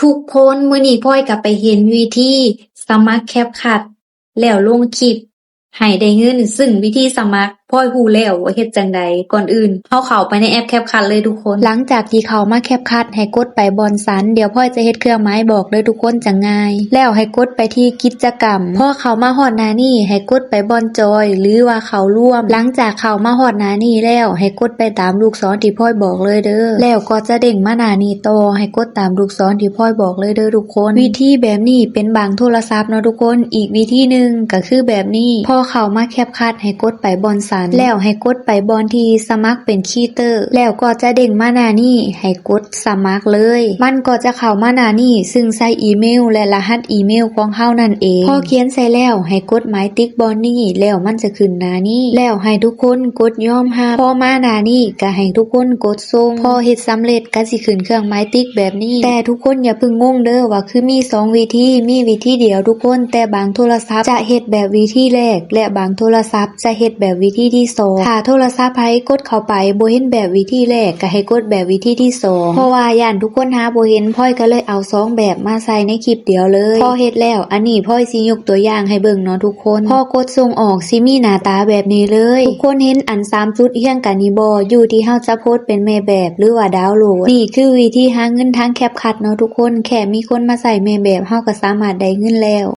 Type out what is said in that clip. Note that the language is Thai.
ทุกคนมื้อนี้พลอยก็ไปเห็นวิธีสมัคร CapCut แล้วลงคลิปให้ได้เงินซึ่งวิธีสมัครพลอยรู้แล้วว่าเฮ็ดจั่งใดก่อนอื่นเราเข้าไปในแอป CapCut เลยทุกคนหลังจากที่เข้ามา CapCut ให้กดไปบอนสันเดี๋ยวพลอยจะเฮ็ดเครื่องหมายบอกเลยทุกคนจะง่ายแล้วให้กดไปที่กิจกรรมพอเข้ามาฮอดหน้านี้ให้กดไปบอนจอยหรือว่าเข้าร่วมหลังจากเข้ามาฮอดหน้านี้แล้วให้กดไปตามลูกศรที่พลอยบอกเลยเด้อแล้วก็จะเด้งมาหน้านี้ต่อให้กดตามลูกศรที่พลอยบอกเลยเด้อทุกคนวิธีแบบนี้เป็นบางโทรศัพท์เนาะทุกคนอีกวิธีนึงก็คือแบบนี้พอเข้ามาCapCutให้กดไปบอนสันแล้วให้กดไปบอนที่สมัครเป็นคีย์เตอร์แล้วก็จะเด้งมาหน้านี้ให้กดสมัครเลยมันก็จะเข้ามาหน้านี้ซึ่งใส่อีเมลและรหัสอีเมลของเฮานั่นเองพอเขียนใส่แล้วให้กดหมายติ๊กบอนนี้แล้วมันจะขึ้นหน้านี้แล้วให้ทุกคนกดยอมรับพอมาหน้านี้ก็ให้ทุกคนกดส่งพอเฮ็ดสำเร็จก็สิขึ้นเครื่องหมายติ๊กแบบนี้แต่ทุกคนอย่าเพิ่งงงเด้อว่าคือมี2วิธีมีวิธีเดียวทุกคนแต่บางโทรศัพท์จะเฮ็ดแบบวิธีแรกและบางโทรศัพท์จะเฮ็ดแบบวิธีที่2ถ้าโทรศัพท์ไผกดเข้าไปบ่เห็นแบบวิธีแรกก็ให้กดแบบวิธีที่2เพราะว่าย่านทุกคนหาบ่เห็นพ้อยก็เลยเอา2แบบมาใส่ในคลิปเดียวเลยพอเฮ็ดแล้วอันนี้พ้อยสิยกตัวอย่างให้เบิ่งเนาะทุกคนพอกดส่งออกสิมีหน้าตาแบบนี้เลยทุกคนเห็นอัน3จุดเรียงกันนี่บ่อยู่ที่เฮาจะโพสต์เป็นแม่แบบหรือว่าดาวน์โหลดนี่คือวิธีหาเงินทางCapCutเนาะทุกคนแค่มีคนมาใส่แม่แบบเฮาก็สามารถได้เงินแล้ว